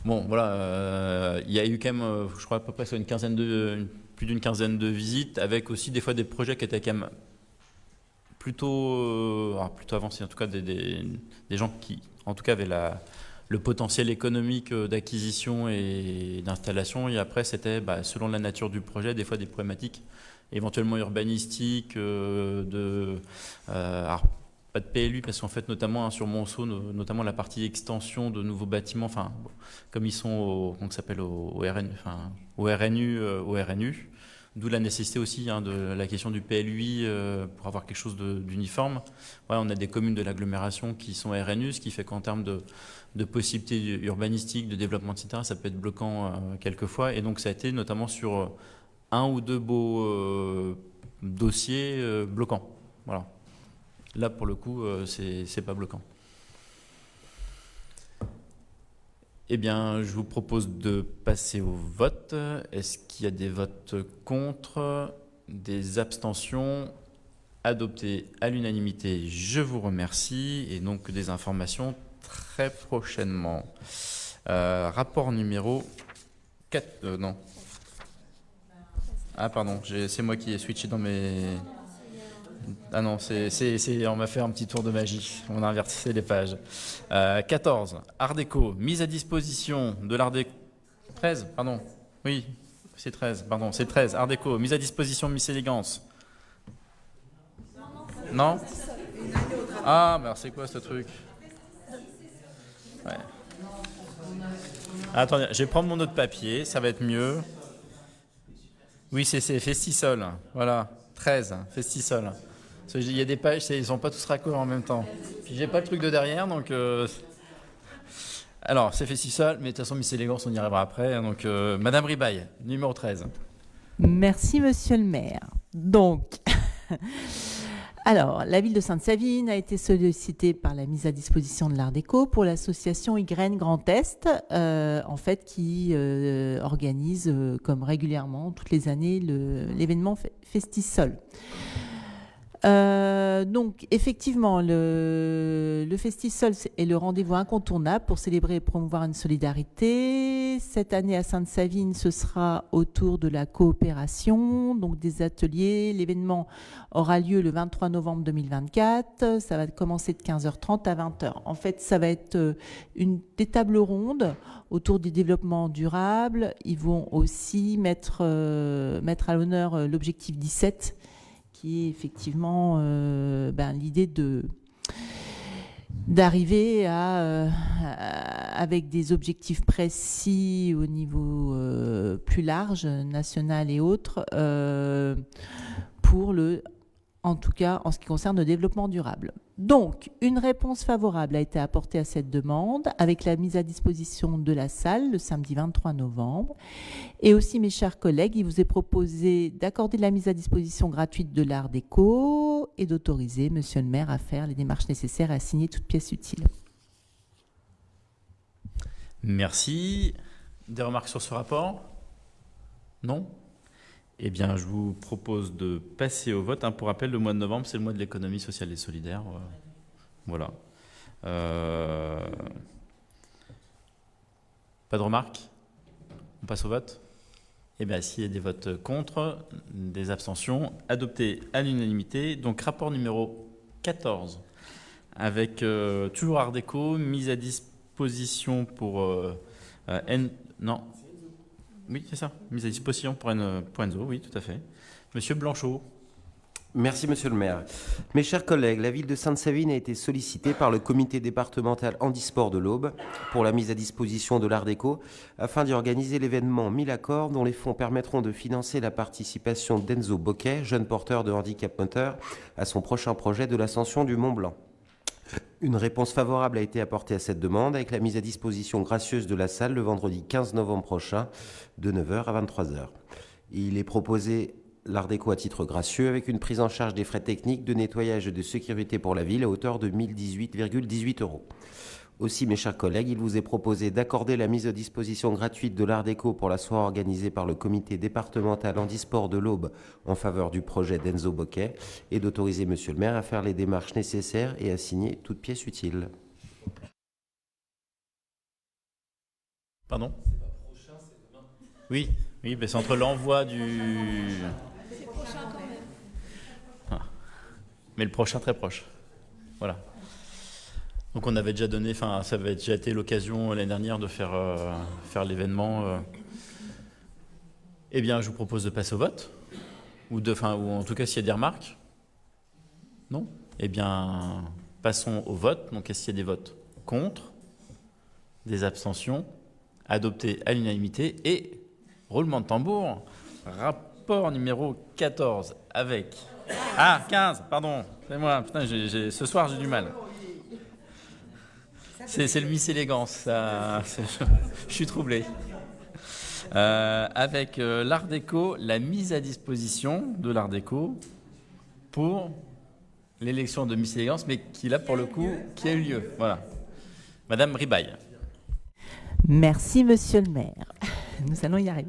bon, voilà, il y a eu quand même, je crois à peu près plus d'une quinzaine de visites, avec aussi des fois des projets qui étaient quand même plutôt avancés, en tout cas des gens qui, en tout cas, avaient le potentiel économique d'acquisition et d'installation. Et après, c'était selon la nature du projet, des fois des problématiques éventuellement urbanistiques, alors pas de PLU, parce qu'en fait, notamment sur Monceau, notamment la partie extension de nouveaux bâtiments, comme ils sont au RNU, d'où la nécessité aussi de la question du PLUI pour avoir quelque chose d'uniforme. On a des communes de l'agglomération qui sont RNU, ce qui fait qu'en termes de possibilités urbanistiques, de développement, etc., ça peut être bloquant quelquefois. Et donc, ça a été notamment sur un ou deux beaux dossiers bloquants. Voilà. Là, pour le coup, c'est pas bloquant. Eh bien, je vous propose de passer au vote. Est-ce qu'il y a des votes contre, des abstentions? Adopté à l'unanimité, je vous remercie. Et donc, des informations très prochainement. Rapport numéro 4... non. Ah, pardon, c'est moi qui ai switché dans mes... Ah non, on m'a fait un petit tour de magie. On a inversé les pages. 14. Art déco. Mise à disposition de l'art déco. 13, pardon. Oui, c'est 13. Pardon, c'est 13. Art déco. Mise à disposition Miss Élégance. Non? Ah, mais alors c'est quoi ce truc? Ouais. Attendez, je vais prendre mon autre papier, ça va être mieux. Oui, c'est Festisol. Voilà. 13. Festisol. Il y a des pages, ils ne sont pas tous raccords en même temps. Puis j'ai pas le truc de derrière, donc... Alors, c'est Festisol, mais de toute façon, Miss Élégance, on y arrivera après. Donc, Madame Ribaille, numéro 13. Merci, Monsieur le maire. Donc, alors, la ville de Sainte-Savine a été sollicitée par la mise à disposition de l'Art déco pour l'association YGREN Grand Est, en fait, qui organise, comme régulièrement, toutes les années, l'événement Festisol. Donc, effectivement, le Festisol est le rendez-vous incontournable pour célébrer et promouvoir une solidarité. Cette année à Sainte-Savine, ce sera autour de la coopération, donc des ateliers. L'événement aura lieu le 23 novembre 2024. Ça va commencer de 15h30 à 20h. En fait, ça va être des tables rondes autour du développement durable. Ils vont aussi mettre à l'honneur l'objectif 17, qui est effectivement l'idée d'arriver avec des objectifs précis au niveau plus large, national et autres, en tout cas en ce qui concerne le développement durable. Donc, une réponse favorable a été apportée à cette demande avec la mise à disposition de la salle le samedi 23 novembre. Et aussi, mes chers collègues, il vous est proposé d'accorder la mise à disposition gratuite de l'Art déco et d'autoriser Monsieur le maire à faire les démarches nécessaires et à signer toute pièce utile. Merci. Des remarques sur ce rapport? Non? Eh bien, je vous propose de passer au vote. Pour rappel, le mois de novembre, c'est le mois de l'économie sociale et solidaire. Voilà. Pas de remarques? On passe au vote? Eh bien, s'il y a des votes contre, des abstentions, adopté à l'unanimité. Donc, rapport numéro 14, avec toujours Art Déco, mise à disposition pour... Non. Oui, c'est ça. Mise à disposition pour Enzo, oui, tout à fait. Monsieur Blanchot. Merci, monsieur le maire. Mes chers collègues, la ville de Sainte-Savine a été sollicitée par le comité départemental handisport de l'Aube pour la mise à disposition de l'Art Déco afin d'y organiser l'événement 1000 accords dont les fonds permettront de financer la participation d'Enzo Boquet, jeune porteur de handicap moteur, à son prochain projet de l'ascension du Mont Blanc. Une réponse favorable a été apportée à cette demande avec la mise à disposition gracieuse de la salle le vendredi 15 novembre prochain de 9h à 23h. Il est proposé l'Art Déco à titre gracieux avec une prise en charge des frais techniques de nettoyage et de sécurité pour la ville à hauteur de 1018,18 €. Aussi, mes chers collègues, il vous est proposé d'accorder la mise à disposition gratuite de l'Art Déco pour la soirée organisée par le comité départemental handisport de l'Aube en faveur du projet d'Enzo Boquet et d'autoriser monsieur le maire à faire les démarches nécessaires et à signer toute pièce utile. Pardon? Oui, oui, c'est entre l'envoi du... Mais le prochain très proche. Voilà. Donc on avait déjà donné, ça avait déjà été l'occasion l'année dernière de faire l'événement. Eh bien, je vous propose de passer au vote, ou en tout cas s'il y a des remarques. Non? Eh bien, passons au vote. Donc est-ce qu'il y a des votes contre, des abstentions, adoptés à l'unanimité et roulement de tambour, rapport numéro 14 avec... Ah, 15, pardon, c'est moi, putain, ce soir j'ai du mal. C'est le Miss Élégance, ça, je suis troublé. Avec l'Art Déco, la mise à disposition de l'Art Déco pour l'élection de Miss Élégance, mais qui là pour le coup, qui a eu lieu. Voilà. Madame Ribaille. Merci, monsieur le maire. Nous allons y arriver.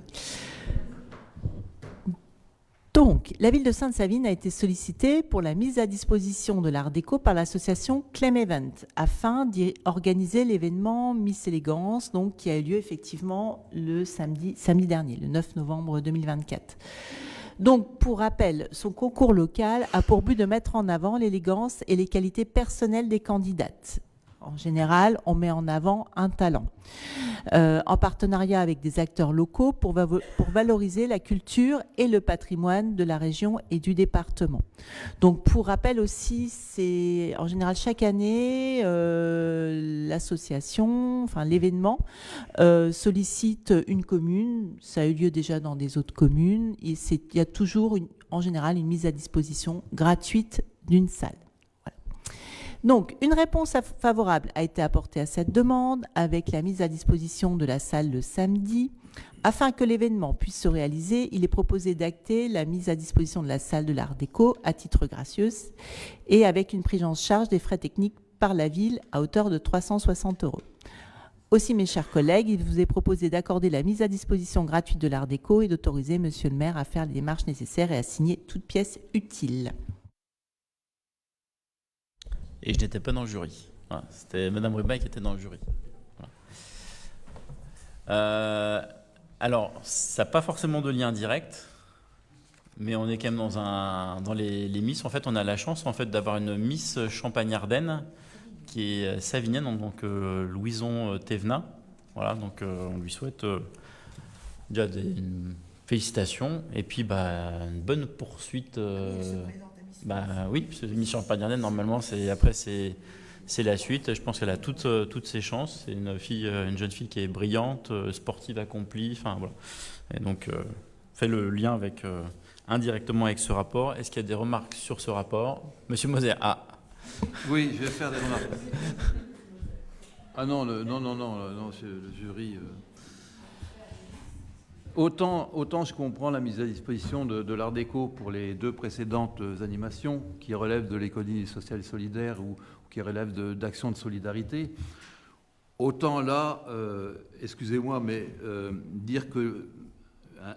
Donc, la ville de Sainte-Savine a été sollicitée pour la mise à disposition de l'Art Déco par l'association Clem Event afin d'y organiser l'événement Miss Élégance, donc qui a eu lieu effectivement le samedi dernier, le 9 novembre 2024. Donc, pour rappel, son concours local a pour but de mettre en avant l'élégance et les qualités personnelles des candidates. En général, on met en avant un talent, en partenariat avec des acteurs locaux pour valoriser la culture et le patrimoine de la région et du département. Donc, pour rappel aussi, c'est en général chaque année, l'association, l'événement, sollicite une commune. Ça a eu lieu déjà dans des autres communes. Il y a toujours, en général, une mise à disposition gratuite d'une salle. Donc, une réponse favorable a été apportée à cette demande avec la mise à disposition de la salle le samedi. Afin que l'événement puisse se réaliser, il est proposé d'acter la mise à disposition de la salle de l'Art Déco à titre gracieux et avec une prise en charge des frais techniques par la ville à hauteur de 360 €. Aussi, mes chers collègues, il vous est proposé d'accorder la mise à disposition gratuite de l'Art Déco et d'autoriser monsieur le maire à faire les démarches nécessaires et à signer toute pièce utile. Et je n'étais pas dans le jury. Voilà, c'était Madame Ribaille qui était dans le jury. Voilà. Alors, ça n'a pas forcément de lien direct, mais on est quand même dans les Miss. En fait, on a la chance d'avoir une Miss Champagne-Ardenne qui est savinienne, donc Louison Thévenin. Voilà, donc on lui souhaite déjà une félicitation et puis une bonne poursuite. Oui, Miss Champagne-Ardenne, normalement, c'est la suite. Je pense qu'elle a toutes ses chances. C'est une jeune fille qui est brillante, sportive accomplie. Voilà. Et donc, fait le lien indirectement avec ce rapport. Est-ce qu'il y a des remarques sur ce rapport? Monsieur Moser. Ah. Oui, je vais faire des remarques. Ah non, non, c'est le jury. Autant je comprends la mise à disposition de l'Art Déco pour les deux précédentes animations qui relèvent de l'économie sociale et solidaire ou qui relèvent d'actions de solidarité. Autant là, excusez-moi, mais dire que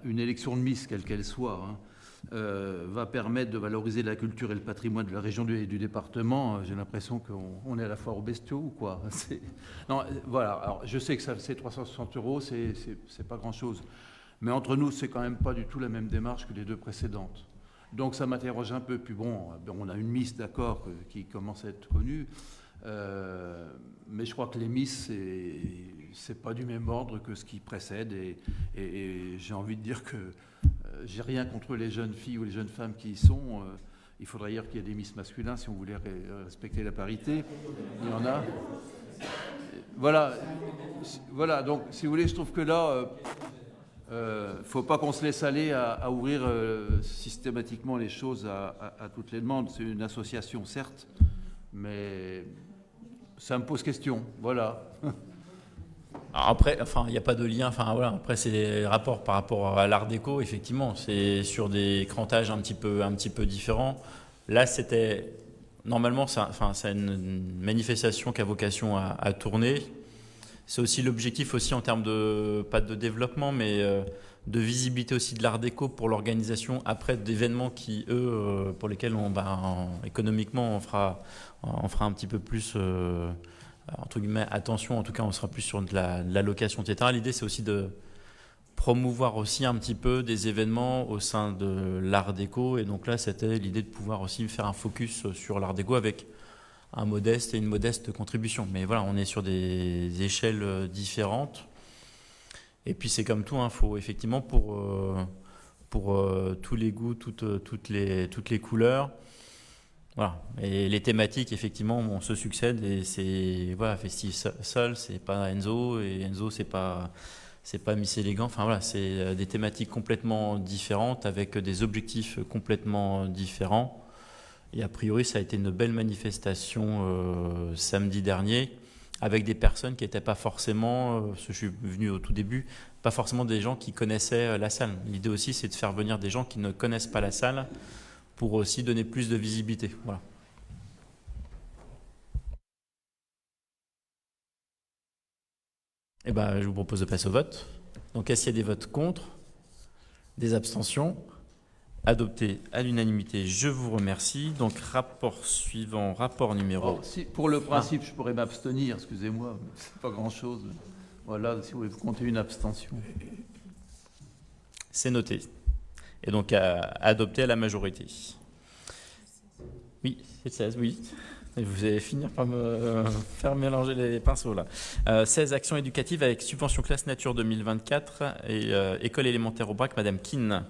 une élection de Miss, quelle qu'elle soit, hein, va permettre de valoriser la culture et le patrimoine de la région et du département, j'ai l'impression qu'on est à la foire aux bestiaux ou quoi. Non, voilà. Alors, je sais que ça, c'est 360 €, c'est pas grand-chose. Mais entre nous, c'est quand même pas du tout la même démarche que les deux précédentes. Donc ça m'interroge un peu. Puis bon, on a une Miss, d'accord, qui commence à être connue. Mais je crois que les Miss, c'est pas du même ordre que ce qui précède. Et j'ai envie de dire que j'ai rien contre les jeunes filles ou les jeunes femmes qui y sont. Il faudrait dire qu'il y a des Miss masculins si on voulait respecter la parité. Il y en a. Voilà. Donc, si vous voulez, je trouve que là, faut pas qu'on se laisse aller à ouvrir systématiquement les choses à toutes les demandes. C'est une association, certes, mais ça me pose question. Voilà. Alors après, il n'y a pas de lien. Voilà. Après, c'est des rapports par rapport à l'art déco. Effectivement, c'est sur des crantages un petit peu différents. Là, c'était normalement, c'est une manifestation qui a vocation à tourner. C'est aussi l'objectif aussi en termes de pas de développement, mais de visibilité aussi de l'art déco pour l'organisation après d'événements qui pour lesquels économiquement on fera un petit peu plus. Entre guillemets, attention, en tout cas, on sera plus sur de la location, etc. L'idée, c'est aussi de promouvoir aussi un petit peu des événements au sein de l'art déco. Et donc là, c'était l'idée de pouvoir aussi faire un focus sur l'art déco avec un modeste et une modeste contribution. Mais voilà, on est sur des échelles différentes. Et puis, c'est comme tout, hein, faut effectivement, pour tous les goûts, toutes les couleurs. Voilà. Et les thématiques, effectivement, on se succèdent et c'est Festive Sol, c'est pas Enzo, et Enzo, c'est pas Miss Élégant. Enfin voilà, c'est des thématiques complètement différentes avec des objectifs complètement différents. Et a priori, ça a été une belle manifestation samedi dernier avec des personnes qui n'étaient pas forcément, je suis venu au tout début, pas forcément des gens qui connaissaient la salle. L'idée aussi, c'est de faire venir des gens qui ne connaissent pas la salle pour aussi donner plus de visibilité. Voilà. Je vous propose de passer au vote. Donc, est-ce qu'il y a des votes contre, des abstentions? Adopté à l'unanimité, je vous remercie. Donc, rapport suivant, rapport numéro... pour le principe, je pourrais m'abstenir, excusez-moi, c'est pas grand-chose. Voilà, si vous voulez compter une abstention. C'est noté. Et donc, adopté à la majorité. Oui, c'est 16, oui. Vous allez finir par me faire mélanger les pinceaux, là. 16 actions éducatives avec subvention classe nature 2024 et école élémentaire au Brac, Madame Keane.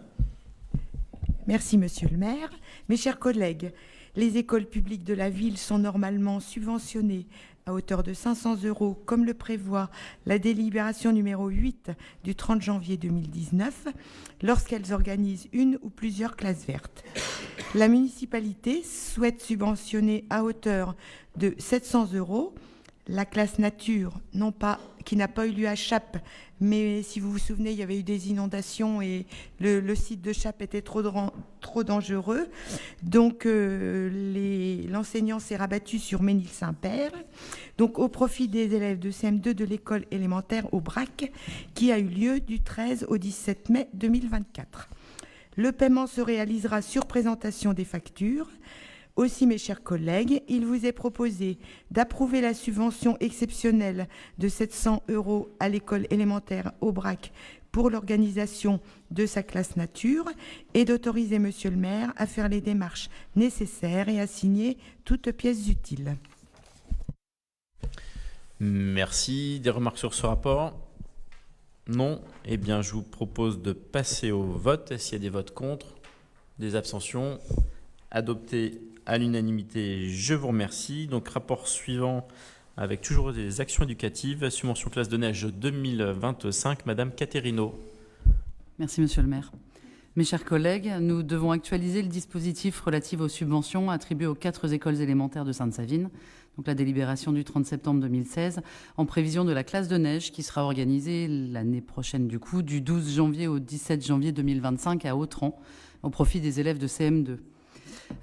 Merci, Monsieur le maire. Mes chers collègues, les écoles publiques de la ville sont normalement subventionnées à hauteur de 500 € comme le prévoit la délibération numéro 8 du 30 janvier 2019 lorsqu'elles organisent une ou plusieurs classes vertes. La municipalité souhaite subventionner à hauteur de 700 € la classe nature, non pas qui n'a pas eu lieu à Chappes, mais si vous vous souvenez, il y avait eu des inondations et le site de Chappes était trop dangereux. Donc l'enseignant s'est rabattu sur Ménil-Saint-Père, donc au profit des élèves de CM2 de l'école élémentaire au Brac, qui a eu lieu du 13 au 17 mai 2024. Le paiement se réalisera sur présentation des factures. Aussi, mes chers collègues, il vous est proposé d'approuver la subvention exceptionnelle de 700 € à l'école élémentaire Aubrac pour l'organisation de sa classe nature et d'autoriser Monsieur le maire à faire les démarches nécessaires et à signer toutes pièces utiles. Merci. Des remarques sur ce rapport? Non. Eh bien, je vous propose de passer au vote. Est-ce qu'il y a des votes contre? Des abstentions? Adopté à l'unanimité, je vous remercie. Donc, rapport suivant avec toujours des actions éducatives, subvention classe de neige 2025, Madame Caterino. Merci, Monsieur le maire. Mes chers collègues, nous devons actualiser le dispositif relatif aux subventions attribuées aux 4 écoles élémentaires de Sainte-Savine, donc la délibération du 30 septembre 2016, en prévision de la classe de neige qui sera organisée l'année prochaine du 12 janvier au 17 janvier 2025 à Autran, au profit des élèves de CM2.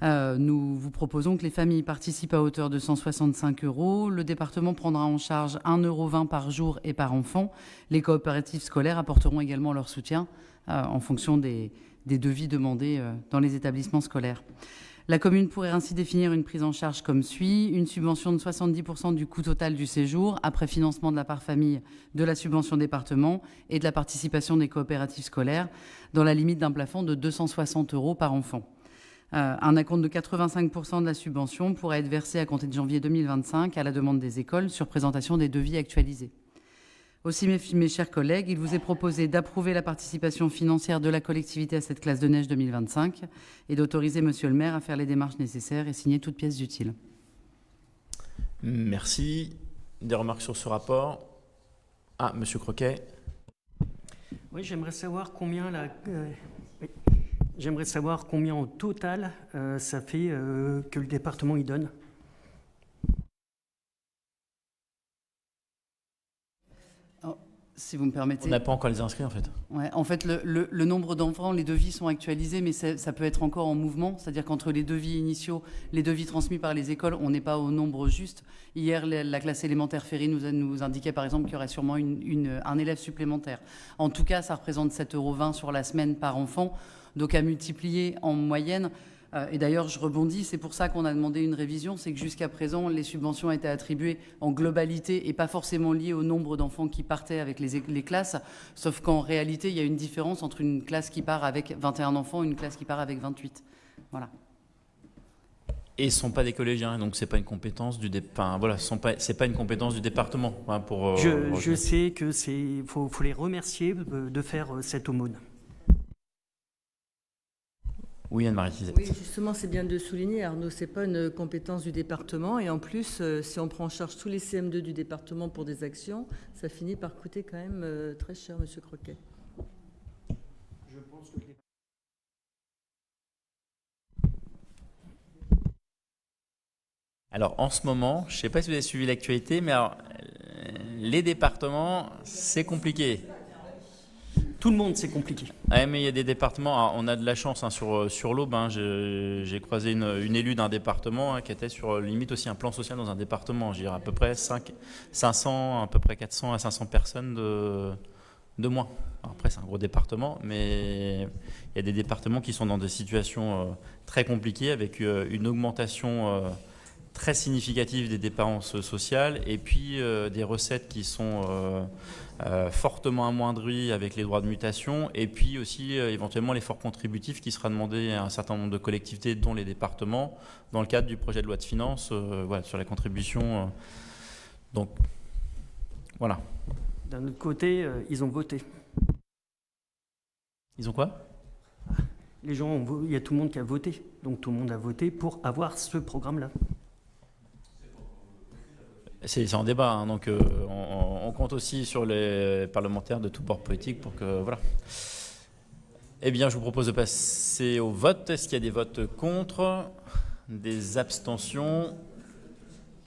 Nous vous proposons que les familles participent à hauteur de 165 €. Le département prendra en charge 1,20 € par jour et par enfant. Les coopératives scolaires apporteront également leur soutien en fonction des devis demandés dans les établissements scolaires. La commune pourrait ainsi définir une prise en charge comme suit: une subvention de 70% du coût total du séjour, après financement de la part famille de la subvention département et de la participation des coopératives scolaires, dans la limite d'un plafond de 260 € par enfant. Un acompte de 85% de la subvention pourrait être versé à compter de janvier 2025 à la demande des écoles sur présentation des devis actualisés. Aussi, mes chers collègues, il vous est proposé d'approuver la participation financière de la collectivité à cette classe de neige 2025 et d'autoriser Monsieur le maire à faire les démarches nécessaires et signer toute pièce utile. Merci. Des remarques sur ce rapport? Ah, Monsieur Croquet. Oui, j'aimerais savoir combien au total ça fait que le département y donne. Si vous me permettez. On n'a pas encore les inscrits en fait. Ouais, en fait, le nombre d'enfants, les devis sont actualisés, mais ça peut être encore en mouvement. C'est-à-dire qu'entre les devis initiaux, les devis transmis par les écoles, on n'est pas au nombre juste. Hier, la classe élémentaire Ferry nous indiquait par exemple qu'il y aurait sûrement un élève supplémentaire. En tout cas, ça représente 7,20 € sur la semaine par enfant. Donc à multiplier en moyenne. Et d'ailleurs, je rebondis, c'est pour ça qu'on a demandé une révision, c'est que jusqu'à présent, les subventions étaient attribuées en globalité et pas forcément liées au nombre d'enfants qui partaient avec les classes, sauf qu'en réalité, il y a une différence entre une classe qui part avec 21 enfants et une classe qui part avec 28. Voilà. Et ils ne sont pas des collégiens, donc c'est pas une compétence du c'est pas une compétence du département. Hein, pour, je sais que faut les remercier de faire cette aumône. Oui, Anne-Marie Tizet. Oui, justement, c'est bien de souligner, Arnaud, ce n'est pas une compétence du département. Et en plus, si on prend en charge tous les CM2 du département pour des actions, ça finit par coûter quand même très cher, Monsieur Croquet. Je pense que Alors, en ce moment, je ne sais pas si vous avez suivi l'actualité, mais alors, les départements, c'est compliqué. Tout le monde, c'est compliqué. Ouais, mais il y a des départements, alors, on a de la chance hein, sur l'Aube. Hein, j'ai croisé une élue d'un département hein, qui était sur limite aussi un plan social dans un département. Je dirais à peu près 500, à peu près 400 à 500 personnes de moins. Alors après, c'est un gros département, mais il y a des départements qui sont dans des situations très compliquées avec une augmentation très significative des dépenses sociales et puis des recettes qui sont fortement amoindries avec les droits de mutation et puis aussi éventuellement l'effort contributif qui sera demandé à un certain nombre de collectivités, dont les départements, dans le cadre du projet de loi de finances sur la contribution. Donc, voilà. D'un autre côté, ils ont voté. Ils ont quoi ? Les gens, il y a tout le monde qui a voté. Donc tout le monde a voté pour avoir ce programme-là. C'est en débat, hein, donc on compte aussi sur les parlementaires de tous bords politiques pour que voilà. Eh bien, je vous propose de passer au vote. Est-ce qu'il y a des votes contre, des abstentions?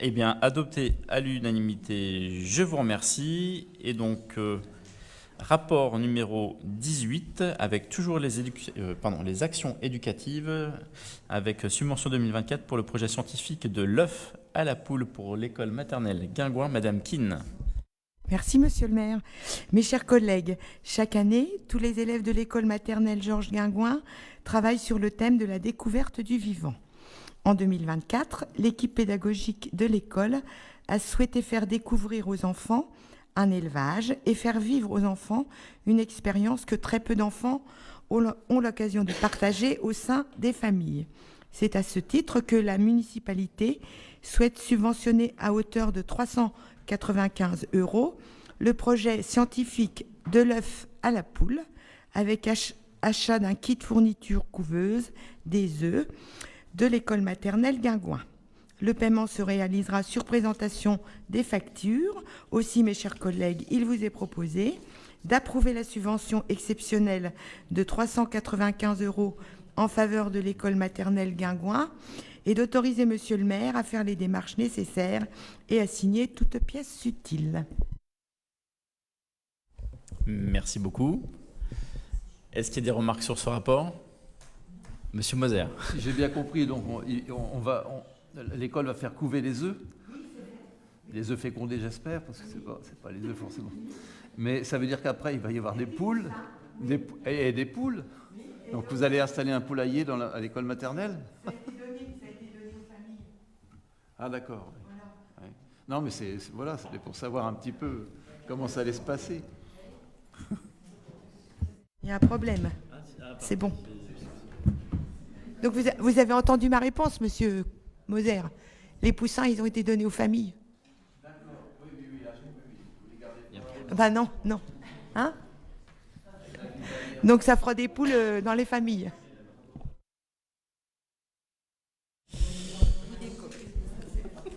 Eh bien, adopté à l'unanimité. Je vous remercie. Et donc, rapport numéro 18 avec toujours les actions éducatives avec subvention 2024 pour le projet scientifique de l'œuf à la poule pour l'école maternelle Guingouin, Madame Keane. Merci, Monsieur le maire. Mes chers collègues, chaque année, tous les élèves de l'école maternelle Georges Guingouin travaillent sur le thème de la découverte du vivant. En 2024, l'équipe pédagogique de l'école a souhaité faire découvrir aux enfants un élevage et faire vivre aux enfants une expérience que très peu d'enfants ont l'occasion de partager au sein des familles. C'est à ce titre que la municipalité souhaite subventionner à hauteur de 395 € le projet scientifique de l'œuf à la poule, avec achat d'un kit fourniture couveuse des œufs de l'école maternelle Guingouin. Le paiement se réalisera sur présentation des factures. Aussi, mes chers collègues, il vous est proposé d'approuver la subvention exceptionnelle de 395 € en faveur de l'école maternelle Guingouin et d'autoriser Monsieur le maire à faire les démarches nécessaires et à signer toute pièce utile. Merci beaucoup. Est-ce qu'il y a des remarques sur ce rapport ? Monsieur Moser. Si j'ai bien compris, donc l'école va faire couver les œufs. Les œufs fécondés, j'espère, parce que c'est pas les œufs forcément. Mais ça veut dire qu'après, il va y avoir des poules, et des poules. Donc vous allez installer un poulailler à l'école maternelle. Ça a été donné aux familles. Ah d'accord. Voilà. Ouais. Non, mais voilà, c'était pour savoir un petit peu comment ça allait se passer. Il y a un problème. C'est bon. Donc vous avez entendu ma réponse, monsieur Moser. Les poussins, ils ont été donnés aux familles. D'accord, oui. Vous les gardez. Ben non. Hein? Donc ça fera des poules dans les familles.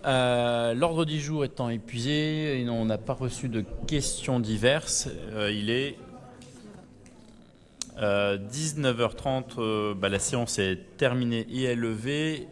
L'ordre du jour étant épuisé, et on n'a pas reçu de questions diverses, il est 19h30, la séance est terminée et est levée.